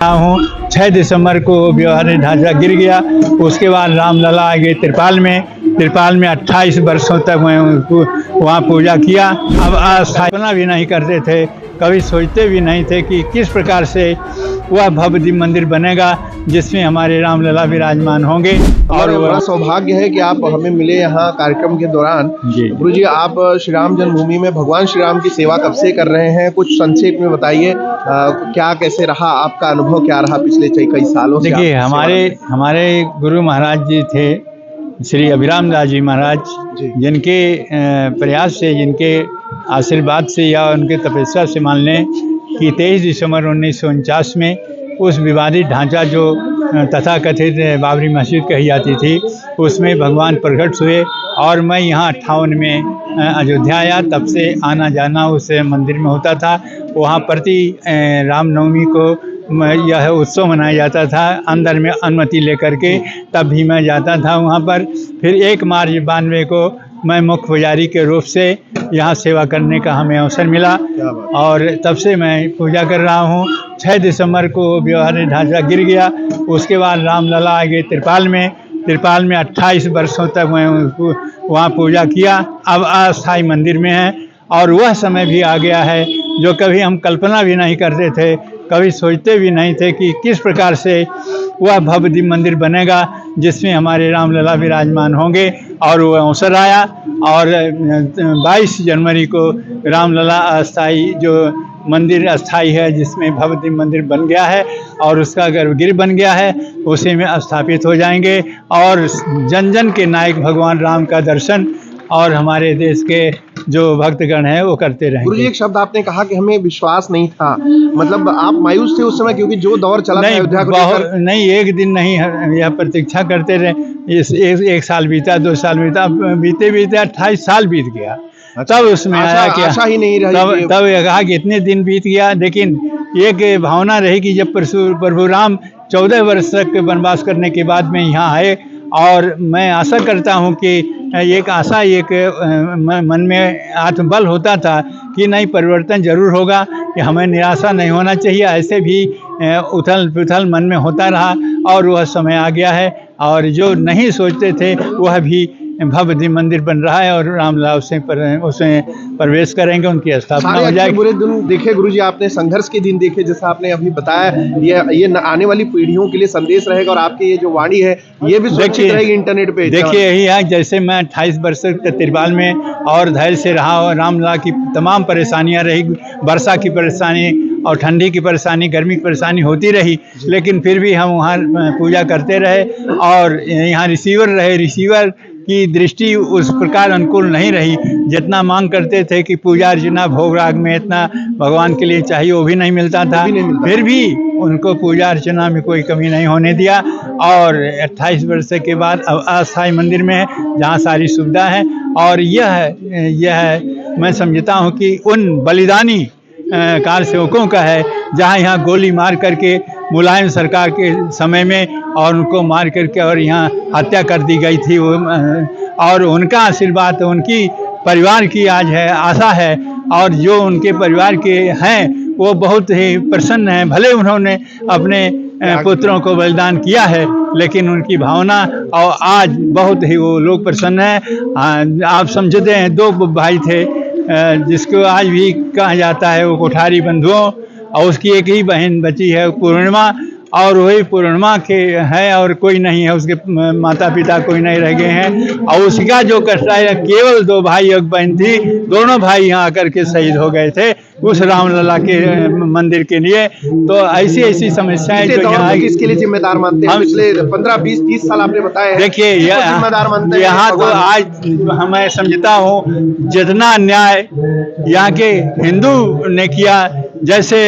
हूँ 6 दिसंबर को व्यवहारिक ढांचा गिर गया। उसके बाद रामलला आ गए त्रिपाल में 28 वर्षों तक मैं वहाँ पूजा किया। अब स्थापना भी नहीं करते थे, कभी सोचते भी नहीं थे कि किस प्रकार से वह भव्य दिव्य मंदिर बनेगा जिसमें हमारे रामलला विराजमान होंगे। और बड़ा सौभाग्य है कि आप हमें मिले यहाँ कार्यक्रम के दौरान। गुरु जी, आप श्री राम जन्मभूमि में भगवान श्री राम की सेवा कब से कर रहे हैं, कुछ संक्षेप में बताइए। क्या कैसे रहा आपका अनुभव, क्या रहा पिछले कई सालों से? देखिए, हमारे गुरु महाराज जी थे श्री अभिराम दास जी महाराज, जिनके प्रयास से, जिनके आशीर्वाद से या उनके तपस्या से मान लें कि 23 दिसंबर 1949 में उस विवादित ढांचा जो तथाकथित बाबरी मस्जिद कही जाती थी उसमें भगवान प्रकट हुए। और मैं यहाँ 58 में अयोध्या आया, तब से आना जाना उस मंदिर में होता था। वहाँ प्रति रामनवमी को यह उत्सव मनाया जाता था, अंदर में अनुमति लेकर के, तब भी मैं जाता था वहाँ पर। फिर 1 मार्च 92 को मैं मुख्य पुजारी के रूप से यहाँ सेवा करने का हमें अवसर मिला और तब से मैं पूजा कर रहा हूँ। 6 दिसंबर को व्यवहारिक ढांचा गिर गया। उसके बाद रामलला आ गए त्रिपाल में 28 वर्षों तक मैं वहाँ पूजा किया। अब अस्थायी मंदिर में है और वह समय भी आ गया है जो कभी हम कल्पना भी नहीं करते थे, कभी सोचते भी नहीं थे कि किस प्रकार से वह भव्य दिव्य मंदिर बनेगा जिसमें हमारे रामलला विराजमान होंगे। और वो अवसर आया और 22 जनवरी को रामलला अस्थाई जो मंदिर अस्थाई है जिसमें भव्य दिव्य मंदिर बन गया है और उसका गर्भगृह बन गया है, उसी में स्थापित हो जाएंगे और जन जन के नायक भगवान राम का दर्शन और हमारे देश के जो भक्तगण हैं वो करते रहेंगे। गुरु जी, एक शब्द आपने कहा कि हमें विश्वास नहीं था, मतलब आप मायूस थे उस समय क्योंकि जो दौर चला था अयोध्या को लेकर? नहीं, एक दिन नहीं, यह प्रतीक्षा करते रहे। इस एक साल बीता, 2 साल बीता, बीते 28 साल बीत गया। तब उसमें आया कि आशा ही नहीं रही। तब यह कहा कि इतने दिन बीत गया, लेकिन एक भावना रही कि जब प्रभु राम 14 वर्ष तक वनवास करने के बाद में यहाँ आए, और मैं आशा करता हूँ कि एक आशा, एक मन में आत्मबल होता था कि नहीं, परिवर्तन जरूर होगा, कि हमें निराशा नहीं होना चाहिए। ऐसे भी उथल पुथल मन में होता रहा और वह समय आ गया है और जो नहीं सोचते थे वह भी भव्य दिव्य मंदिर बन रहा है और रामलला उसमें प्रवेश करेंगे, उनकी स्थापना हो जाएगी। बुरे दिन देखे गुरु जी आपने, संघर्ष के दिन देखे, जैसा आपने अभी बताया, ये आने वाली पीढ़ियों के लिए संदेश रहेगा और आपकी ये जो वाणी है ये भी सुरक्षित रहेगी इंटरनेट पे। देखिए, यही है, जैसे मैं 28 वर्ष तक त्रिपाल में और धैर्य से रहा और रामलला की तमाम परेशानियां रही, वर्षा की परेशानी और ठंडी की परेशानी, गर्मी की परेशानी होती रही, लेकिन फिर भी हम वहाँ पूजा करते रहे और यहाँ रिसीवर की दृष्टि उस प्रकार अनुकूल नहीं रही जितना मांग करते थे कि पूजा अर्चना भोग राग में इतना भगवान के लिए चाहिए, वो भी नहीं मिलता था। फिर भी उनको पूजा अर्चना में कोई कमी नहीं होने दिया और 28 वर्ष के बाद अब अस्थायी मंदिर में है जहाँ सारी सुविधा है। और यह मैं समझता हूँ कि उन बलिदानी कार सेवकों का है, जहाँ यहाँ गोली मार करके मुलायम सरकार के समय में और उनको मार करके और यहाँ हत्या कर दी गई थी वो, और उनका आशीर्वाद उनकी परिवार की आज है, आशा है। और जो उनके परिवार के हैं वो बहुत ही प्रसन्न हैं, भले उन्होंने अपने पुत्रों को बलिदान किया है लेकिन उनकी भावना और आज बहुत ही वो लोग प्रसन्न हैं। आप समझते हैं, 2 भाई थे जिसको आज भी कहा जाता है वो कोठारी बंधुओं, और उसकी एक ही बहन बची है पूर्णिमा, और वही पूर्णिमा के है और कोई नहीं है, उसके माता पिता कोई नहीं रह गए हैं। और उसका जो कष्ट है, केवल 2 भाई एक बहन थी, दोनों भाई यहाँ आकर के शहीद हो गए थे उस रामलला के मंदिर के लिए। तो ऐसी समस्याएं जो यहाँ, किसके लिए जिम्मेदार मानते हैं? पिछले 15, 20, 30 साल आपने बताया। देखिए, यहाँ तो आज मैं समझता हूँ जितना अन्याय यहाँ के हिंदू ने किया, जैसे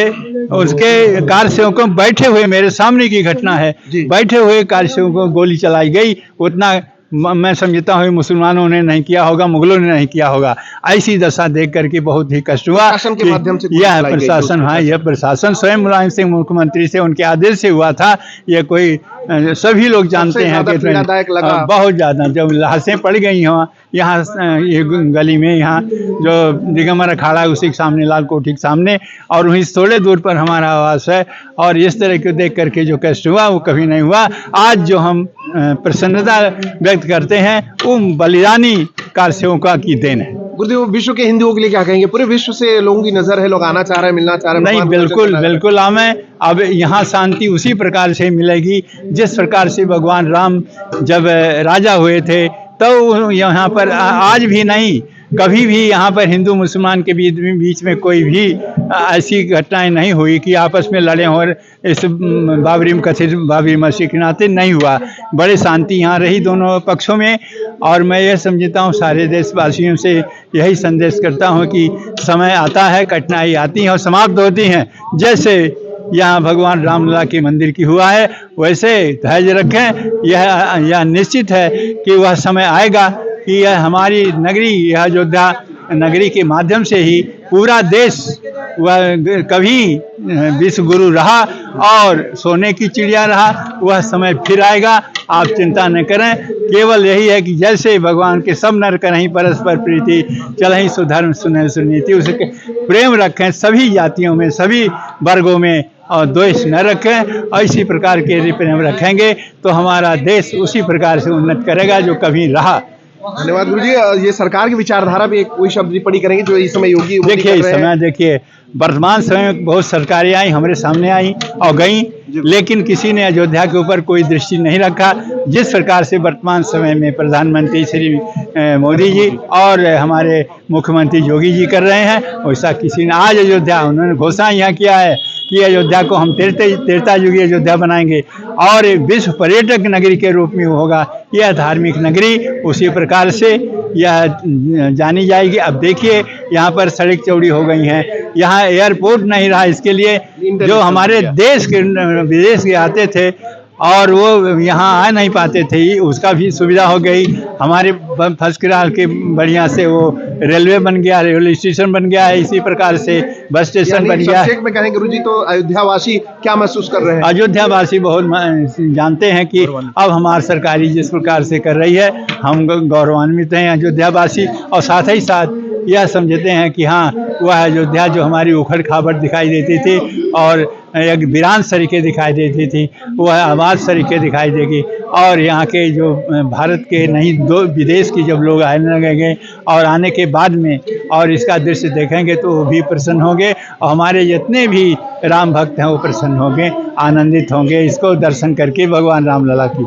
उसके कार सेवकों बैठे हुए, मेरे सामने की घटना है, बैठे हुए कार सेवकों को गोली चलाई गई, उतना मैं समझता हूँ मुसलमानों ने नहीं किया होगा, मुगलों ने नहीं किया होगा। ऐसी दशा देख करके बहुत ही कष्ट हुआ। प्रशासन के माध्यम से यह प्रशासन, हाँ, यह प्रशासन स्वयं मुलायम सिंह मुख्यमंत्री से, उनके आदेश से हुआ था। यह कोई सभी लोग जानते हैं कि पीड़ादायक लगा। बहुत ज़्यादा जब लाशें पड़ गई हों यहाँ ये गली में, यहाँ जो दिगंबर अखाड़ा है उसी के सामने, लाल कोठी के सामने, और वहीं थोड़े दूर पर हमारा आवास है। और इस तरह को देख करके जो कष्ट हुआ वो कभी नहीं हुआ। आज जो हम प्रसन्नता व्यक्त करते हैं वो बलिदानी कारसेवकों की देन है। गुरुदेव, विश्व के हिंदुओं के लिए क्या कहेंगे? पूरे विश्व से लोगों की नजर है, लोग आना चाह रहे हैं, मिलना चाह रहे हैं। नहीं, बिल्कुल बिल्कुल हमें अब यहाँ शांति उसी प्रकार से मिलेगी जिस प्रकार से भगवान राम जब राजा हुए थे तो यहाँ पर आज भी नहीं, कभी भी यहाँ पर हिंदू मुसलमान के बीच में कोई भी ऐसी घटनाएं नहीं हुई कि आपस में लड़े हों। इस बाबरी मस्जिद के नाते नहीं हुआ। बड़े शांति यहाँ रही दोनों पक्षों में। और मैं यह समझता हूँ सारे देशवासियों से यही संदेश करता हूँ कि समय आता है, कठिनाई आती हैं और समाप्त होती हैं। जैसे यहाँ भगवान रामलला के मंदिर की हुआ है वैसे धैर्य रखें। यह निश्चित है कि वह समय आएगा कि यह हमारी नगरी, यह अयोध्या नगरी के माध्यम से ही पूरा देश वह कभी विश्व गुरु रहा और सोने की चिड़िया रहा, वह समय फिर आएगा। आप चिंता न करें, केवल यही है कि जैसे भगवान के सब नर करहीं परस्पर प्रीति, चलहीं सुधर्म सुनहि सुनीति, उसके प्रेम रखें सभी जातियों में, सभी वर्गों में, और द्वेष न रखें। इसी प्रकार के यदि प्रेम रखेंगे तो हमारा देश उसी प्रकार से उन्नत करेगा जो कभी रहा। धन्यवाद गुरुजी। ये सरकार की विचारधारा पे कोई शब्द टिप्पणी करेंगे जो इस समय योगी देखिए, इस समय देखिए वर्तमान समय में बहुत सरकारें आई, हमारे सामने आई और गई, लेकिन किसी ने अयोध्या के ऊपर कोई दृष्टि नहीं रखा। जिस प्रकार से वर्तमान समय में प्रधानमंत्री श्री मोदी जी और हमारे मुख्यमंत्री योगी जी कर रहे हैं, वैसा किसी ने आज अयोध्या उन्होंने घोषणा यहाँ किया है कि अयोध्या को हम त्रेता युगी अयोध्या बनाएंगे और विश्व पर्यटक नगरी के रूप में होगा। यह धार्मिक नगरी उसी प्रकार से यह जानी जाएगी। अब देखिए यहाँ पर सड़क चौड़ी हो गई हैं, यहाँ एयरपोर्ट नहीं रहा, इसके लिए जो हमारे देश के विदेश के आते थे और वो यहाँ आ नहीं पाते थे, उसका भी सुविधा हो गई। हमारे फर्स्ट क्लास के बढ़िया से वो रेलवे बन गया, रेलवे स्टेशन बन गया है, इसी प्रकार से बस स्टेशन बन गया। संक्षेप में कहेंगे गुरुजी तो अयोध्यावासी क्या महसूस कर रहे हैं? अयोध्यावासी बहुत जानते हैं कि अब हमारी सरकारी जिस प्रकार से कर रही है, हम गौरवान्वित हैं अयोध्यावासी। और साथ ही साथ यह समझते हैं कि हाँ, वह अयोध्या जो हमारी उखड़ खाबड़ दिखाई देती थी और एक वीरान सरीके दिखाई देती थी, वह आबाद सरीके दिखाई देगी। और यहाँ के जो भारत के नहीं दो विदेश की जब लोग आने लगेंगे और आने के बाद में और इसका दृश्य देखेंगे तो वो भी प्रसन्न होंगे और हमारे जितने भी राम भक्त हैं वो प्रसन्न होंगे, आनंदित होंगे इसको दर्शन करके भगवान रामलला की।